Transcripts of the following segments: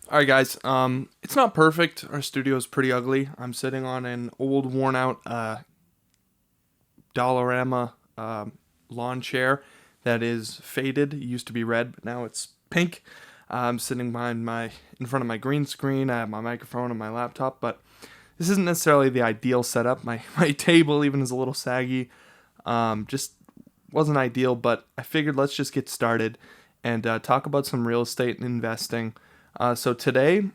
All right, guys. It's not perfect. Our studio is pretty ugly. I'm sitting on an old, worn-out Dollarama lawn chair that is faded. It used to be red, but now it's pink. I'm sitting in front of my green screen. I have my microphone and my laptop, but this isn't necessarily the ideal setup. My table even is a little saggy. Just wasn't ideal, but I figured let's just get started and talk about some real estate and investing. So today, I'm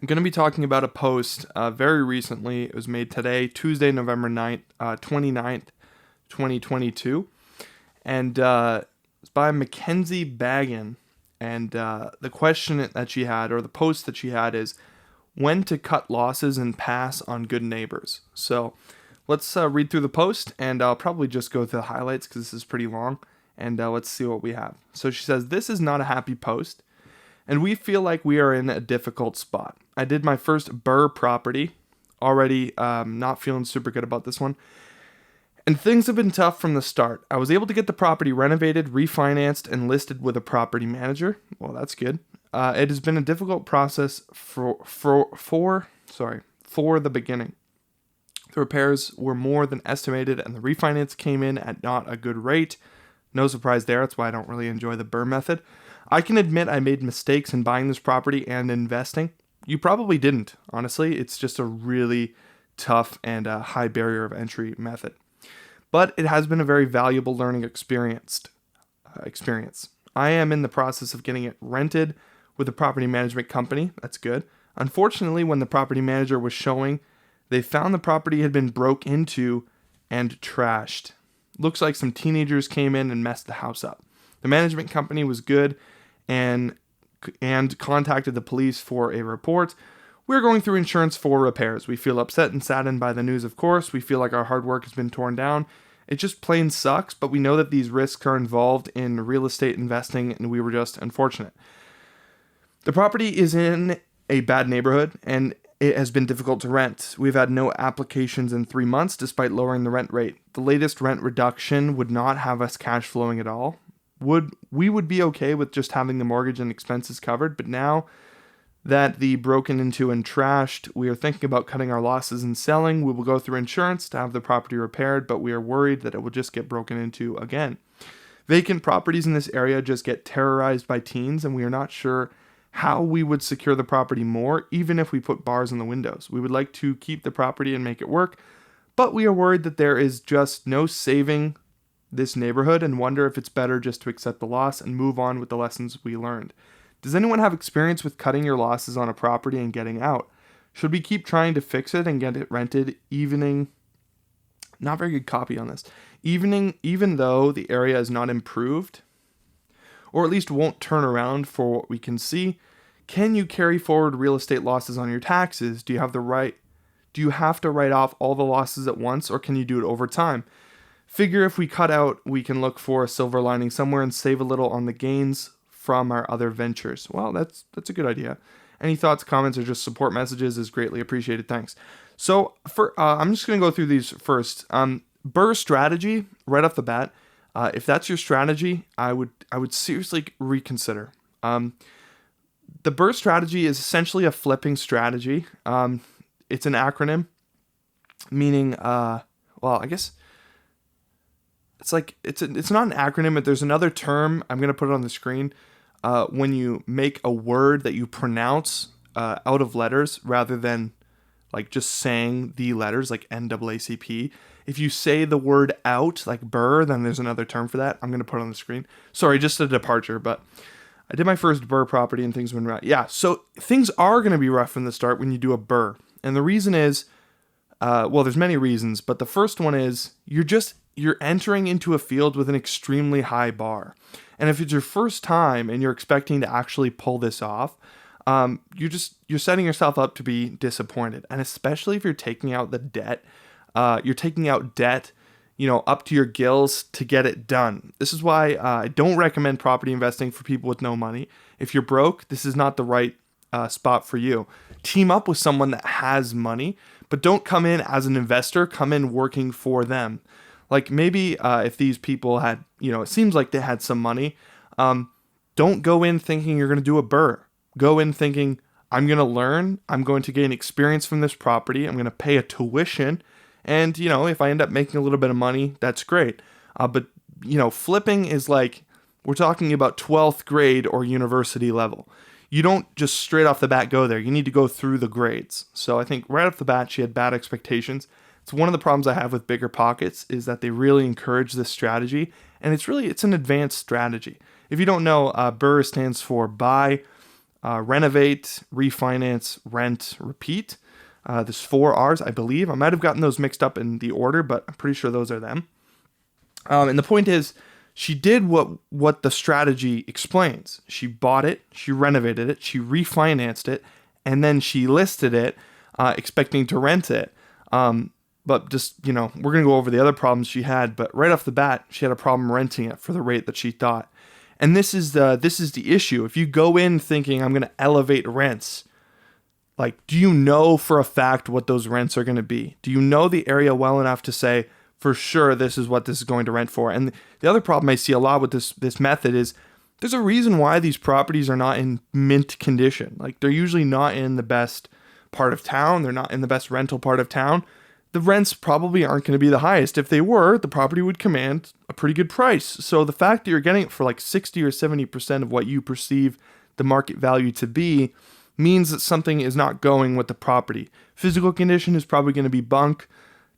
going to be talking about a post very recently. It was made today, Tuesday, November 9th, 29th, 2022. And it's by Mackenzie Bagan. And the question that she had, or the post that she had, is when to cut losses and pass on good neighbors. So let's read through the post, and I'll probably just go through the highlights because this is pretty long. And let's see what we have. So she says, "This is not a happy post, and we feel like we are in a difficult spot. I did my first BRRRR property, already not feeling super good about this one. And things have been tough from the start. I was able to get the property renovated, refinanced, and listed with a property manager. Well, that's good. It has been a difficult process for the beginning. The repairs were more than estimated, and the refinance came in at not a good rate. No surprise there. That's why I don't really enjoy the BRRRR method. I can admit I made mistakes in buying this property and investing. You probably didn't, honestly. It's just a really tough and high barrier of entry method. But it has been a very valuable learning experience. I am in the process of getting it rented with a property management company. That's good. Unfortunately, when the property manager was showing, they found the property had been broke into and trashed. Looks like some teenagers came in and messed the house up. The management company was good and contacted the police for a report. We're going through insurance for repairs. We feel upset and saddened by the news, of course. We feel like our hard work has been torn down. It just plain sucks, but we know that these risks are involved in real estate investing, and we were just unfortunate. The property is in a bad neighborhood, and it has been difficult to rent. We've had no applications in 3 months despite lowering the rent rate. The latest rent reduction would not have us cash flowing at all. We would be okay with just having the mortgage and expenses covered, but now that the broken into and trashed, we are thinking about cutting our losses and selling. We will go through insurance to have the property repaired, but we are worried that it will just get broken into again. Vacant properties in this area just get terrorized by teens, and we are not sure how we would secure the property more, even if we put bars in the windows. We would like to keep the property and make it work, but we are worried that there is just no saving this neighborhood and wonder if it's better just to accept the loss and move on with the lessons we learned. Does anyone have experience with cutting your losses on a property and getting out? Should we keep trying to fix it and get it rented not very good copy on this, even though the area is not improved, or at least won't turn around for what we can see? Can you carry forward real estate losses on your taxes? Do you have to write off all the losses at once, or can you do it over time? Figure if we cut out, we can look for a silver lining somewhere and save a little on the gains from our other ventures. Well, that's a good idea. Any thoughts, comments, or just support messages is greatly appreciated. Thanks. So I'm just going to go through these first. BRRRR strategy right off the bat. If that's your strategy, I would seriously reconsider. The BRRRR strategy is essentially a flipping strategy. It's an acronym, meaning I guess it's not an acronym, but there's another term. I'm going to put it on the screen. When you make a word that you pronounce out of letters rather than like just saying the letters, like NAACP. If you say the word out, like burr, then there's another term for that. I'm going to put it on the screen. Sorry, just a departure, but I did my first BRRRR property and things went right. Yeah, so things are going to be rough from the start when you do a BRRRR. And the reason is, there's many reasons, but the first one is you're entering into a field with an extremely high bar. And if it's your first time and you're expecting to actually pull this off, you're setting yourself up to be disappointed. And especially if you're taking out the debt, up to your gills to get it done. This is why I don't recommend property investing for people with no money. If you're broke, this is not the right spot for you. Team up with someone that has money, but don't come in as an investor, come in working for them. Like maybe if these people had, it seems like they had some money, don't go in thinking you're going to do a BRRRR. go in thinking, I'm going to learn, I'm going to gain experience from this property, I'm going to pay a tuition, and, if I end up making a little bit of money, that's great. But, flipping is like, we're talking about 12th grade or university level. You don't just straight off the bat go there. You need to go through the grades. So I think right off the bat, she had bad expectations. It's one of the problems I have with bigger pockets is that they really encourage this strategy. And it's an advanced strategy. If you don't know, BRRRR stands for buy, renovate, refinance, rent, repeat. There's 4 R's, I believe. I might have gotten those mixed up in the order, but I'm pretty sure those are them. And the point is, she did what the strategy explains. She bought it, she renovated it, she refinanced it, and then she listed it, expecting to rent it. But just, we're going to go over the other problems she had. But right off the bat, she had a problem renting it for the rate that she thought. And this is the issue. If you go in thinking I'm going to elevate rents, like, do you know for a fact what those rents are going to be? Do you know the area well enough to say, for sure, this is what this is going to rent for? And the other problem I see a lot with this method is there's a reason why these properties are not in mint condition. Like, they're usually not in the best part of town. They're not in the best rental part of town. The rents probably aren't going to be the highest. If they were, the property would command a pretty good price. So the fact that you're getting it for like 60 or 70% of what you perceive the market value to be means that something is not going with the property. Physical condition is probably going to be bunk.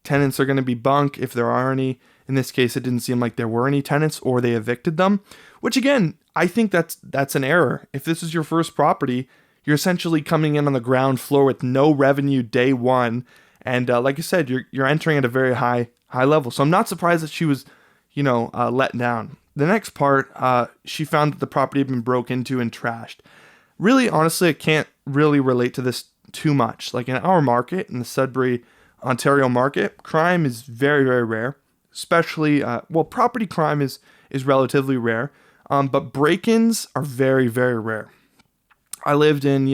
Tenants are going to be bunk if there are any. In this case, it didn't seem like there were any tenants or they evicted them, which again, I think that's an error. If this is your first property, you're essentially coming in on the ground floor with no revenue day one. And like I said, you're entering at a very high level. So I'm not surprised that she was, let down. The next part, she found that the property had been broke into and trashed. Really, honestly, I can't really relate to this too much. Like in our market, in the Sudbury, Ontario market, crime is very, very rare. Especially, property crime is relatively rare. But break-ins are very, very rare. I lived in,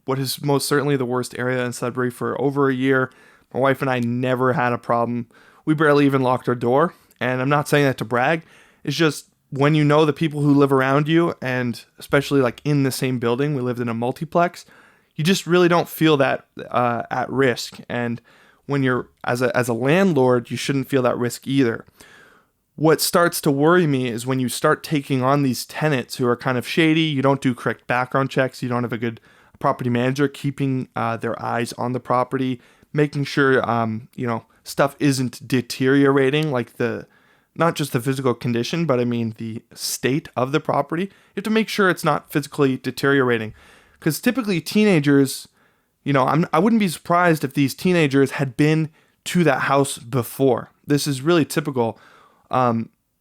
what is most certainly the worst area in Sudbury for over a year. My wife and I never had a problem. We barely even locked our door. And I'm not saying that to brag. It's just when you know the people who live around you, and especially like in the same building, we lived in a multiplex, you just really don't feel that at risk. And when you're as a landlord, you shouldn't feel that risk either. What starts to worry me is when you start taking on these tenants who are kind of shady, you don't do correct background checks, you don't have a good property manager keeping their eyes on the property, making sure stuff isn't deteriorating, like not just the physical condition, but I mean the state of the property. You have to make sure it's not physically deteriorating, because typically teenagers, I wouldn't be surprised if these teenagers had been to that house before. This is really typical.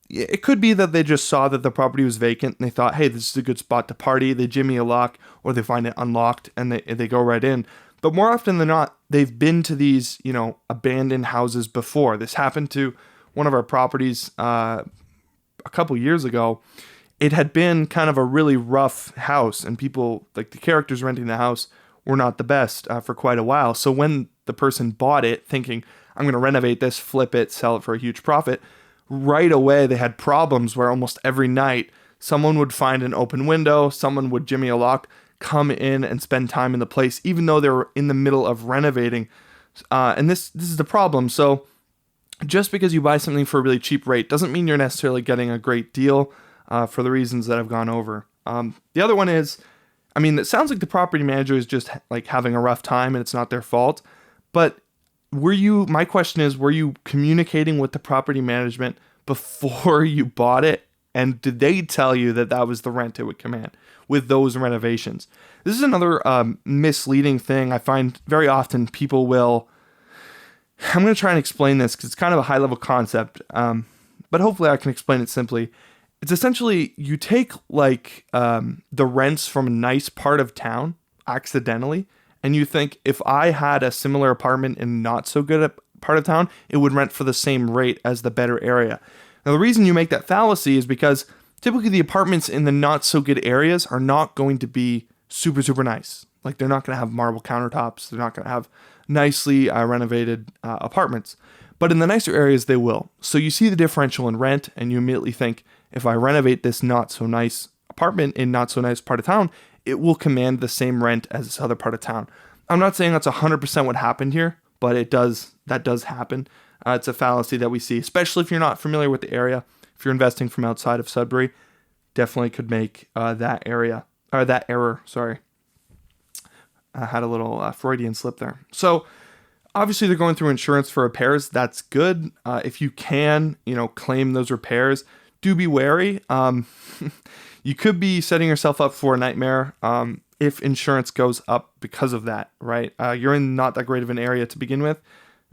It could be that they just saw that the property was vacant and they thought, hey, this is a good spot to party. They jimmy a lock, or they find it unlocked and they go right in. But more often than not, they've been to these, abandoned houses before. This happened to one of our properties a couple years ago. It had been kind of a really rough house, and people, like the characters renting the house, were not the best for quite a while. So when the person bought it thinking, I'm going to renovate this, flip it, sell it for a huge profit, right away they had problems where almost every night someone would find an open window, someone would jimmy a lock, come in and spend time in the place, even though they were in the middle of renovating. And this is the problem. So just because you buy something for a really cheap rate doesn't mean you're necessarily getting a great deal for the reasons that I've gone over. The other one is, it sounds like the property manager is just like having a rough time and it's not their fault. But my question is, were you communicating with the property management before you bought it? And did they tell you that was the rent it would command with those renovations? This is another misleading thing I find very often. People will, I'm going to try and explain this because it's kind of a high level concept, but hopefully I can explain it simply. It's essentially, you take like the rents from a nice part of town accidentally, and you think, if I had a similar apartment in not so good a part of town, it would rent for the same rate as the better area. Now, the reason you make that fallacy is because typically the apartments in the not so good areas are not going to be super, super nice. Like, they're not going to have marble countertops. They're not going to have nicely renovated apartments. But in the nicer areas, they will. So you see the differential in rent, and you immediately think, if I renovate this not so nice apartment in not so nice part of town, it will command the same rent as this other part of town. I'm not saying that's 100% what happened here, but that does happen. It's a fallacy that we see, especially if you're not familiar with the area. If you're investing from outside of Sudbury, definitely could make that error. Sorry, I had a little Freudian slip there. So obviously they're going through insurance for repairs. That's good. If you can, claim those repairs, do be wary. You could be setting yourself up for a nightmare if insurance goes up because of that, right? You're in not that great of an area to begin with.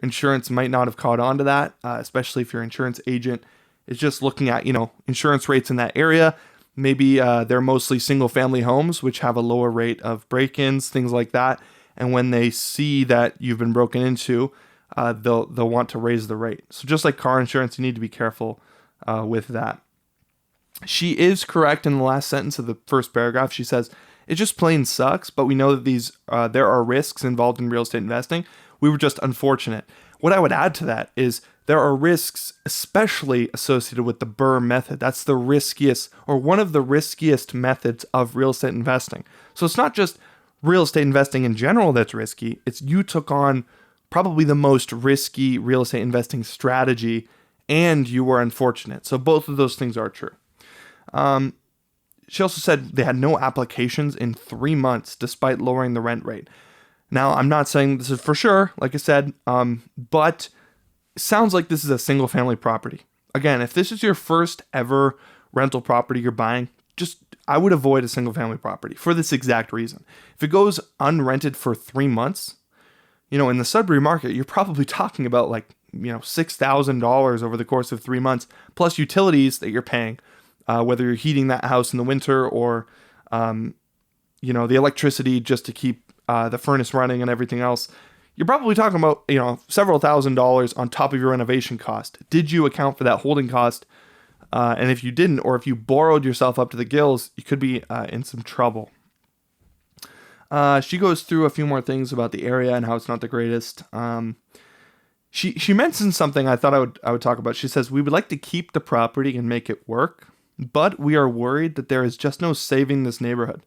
Insurance might not have caught on to that, especially if your insurance agent is just looking at, insurance rates in that area. Maybe they're mostly single family homes, which have a lower rate of break-ins, things like that. And when they see that you've been broken into, they'll want to raise the rate. So just like car insurance, you need to be careful with that. She is correct in the last sentence of the first paragraph. She says, it just plain sucks, but we know that there are risks involved in real estate investing. We were just unfortunate. What I would add to that is there are risks, especially associated with the BRRRR method. That's the riskiest, or one of the riskiest methods of real estate investing. So it's not just real estate investing in general that's risky. It's you took on probably the most risky real estate investing strategy, and you were unfortunate. So both of those things are true. She also said they had no applications in 3 months despite lowering the rent rate. Now, I'm not saying this is for sure, like I said, but it sounds like this is a single family property. Again, if this is your first ever rental property you're buying, I would avoid a single family property for this exact reason. If it goes unrented for 3 months, in the Sudbury market, you're probably talking about $6,000 over the course of 3 months, plus utilities that you're paying, whether you're heating that house in the winter or, the electricity just to keep the furnace running and everything else. You're probably talking about, several $1,000s on top of your renovation cost. Did you account for that holding cost? And if you didn't, or if you borrowed yourself up to the gills, you could be in some trouble. She goes through a few more things about the area and how it's not the greatest. She mentioned something I thought I would talk about. She says, we would like to keep the property and make it work, but we are worried that there is just no saving this neighborhood.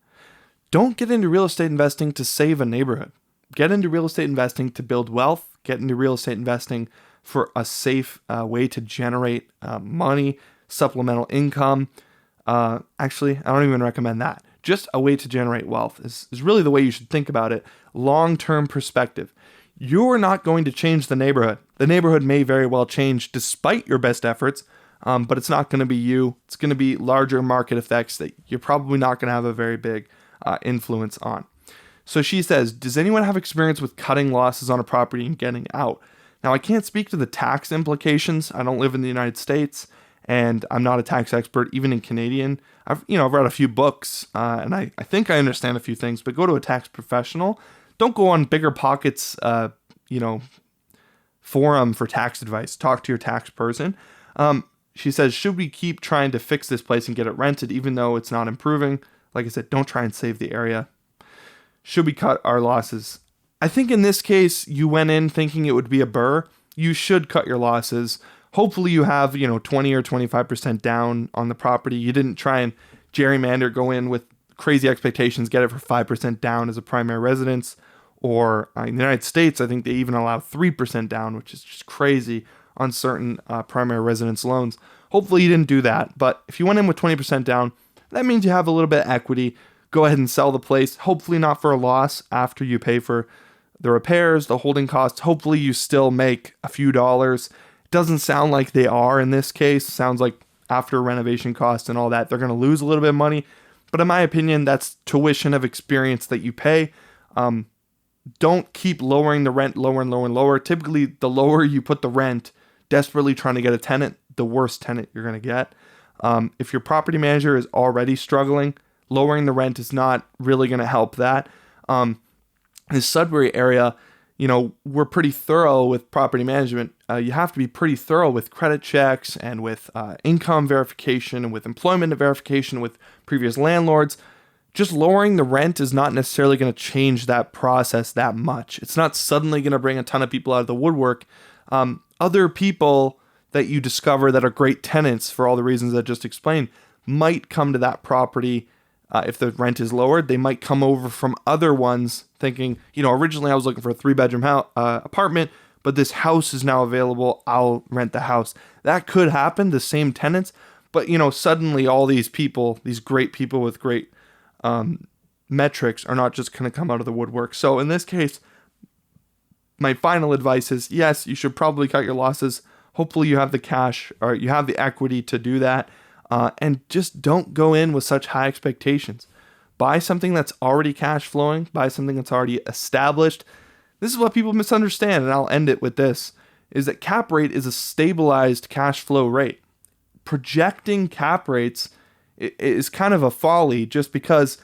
Don't get into real estate investing to save a neighborhood. Get into real estate investing to build wealth. Get into real estate investing for a safe way to generate money, supplemental income. Actually, I don't even recommend that. Just a way to generate wealth is really the way you should think about it. Long-term perspective. You're not going to change the neighborhood. The neighborhood may very well change despite your best efforts, but it's not going to be you. It's going to be larger market effects that you're probably not going to have a very big influence on. So she says, does anyone have experience with cutting losses on a property and getting out? Now, I can't speak to the tax implications. I don't live in the United States, and I'm not a tax expert, even in Canadian. I've read a few books, and I think I understand a few things, but go to a tax professional. Don't go on Bigger Pockets, forum for tax advice. Talk to your tax person. She says, should we keep trying to fix this place and get it rented, even though it's not improving? Like I said, don't try and save the area. Should we cut our losses? I think in this case, you went in thinking it would be a BRRRR. You should cut your losses. Hopefully you have, 20 or 25% down on the property. You didn't try and gerrymander, go in with crazy expectations, get it for 5% down as a primary residence. Or in the United States, I think they even allow 3% down, which is just crazy on certain primary residence loans. Hopefully you didn't do that. But if you went in with 20% down, that means you have a little bit of equity. Go ahead and sell the place. Hopefully not for a loss after you pay for the repairs, the holding costs. Hopefully you still make a few dollars. Doesn't sound like they are in this case. Sounds like after renovation costs and all that, they're going to lose a little bit of money. But in my opinion, that's tuition of experience that you pay. Don't keep lowering the rent lower and lower and lower. Typically, the lower you put the rent, desperately trying to get a tenant, the worse tenant you're going to get. If your property manager is already struggling, lowering the rent is not really going to help that. In the Sudbury area, we're pretty thorough with property management. You have to be pretty thorough with credit checks and with income verification and with employment verification with previous landlords. Just lowering the rent is not necessarily going to change that process that much. It's not suddenly going to bring a ton of people out of the woodwork. Other people that you discover that are great tenants for all the reasons I just explained might come to that property if the rent is lowered, they might come over from other ones thinking, originally I was looking for a 3-bedroom apartment, but this house is now available. I'll rent the house. That could happen, the same tenants, but suddenly all these people, these great people with great metrics are not just going to come out of the woodwork. So in this case, my final advice is, yes, you should probably cut your losses. Hopefully you have the cash or you have the equity to do that. And just don't go in with such high expectations. Buy something that's already cash flowing. Buy something that's already established. This is what people misunderstand, and I'll end it with this, is that cap rate is a stabilized cash flow rate. Projecting cap rates is kind of a folly just because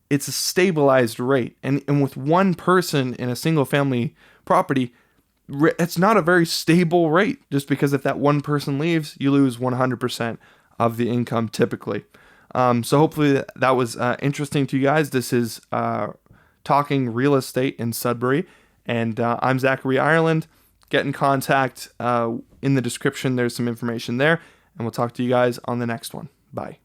it's a stabilized rate. And with one person in a single family property, it's not a very stable rate, just because if that one person leaves, you lose 100% of the income typically. So hopefully that was interesting to you guys. This is Talking Real Estate in Sudbury, and I'm Zachary Ireland. Get in contact. In the description, there's some information there, and we'll talk to you guys on the next one. Bye.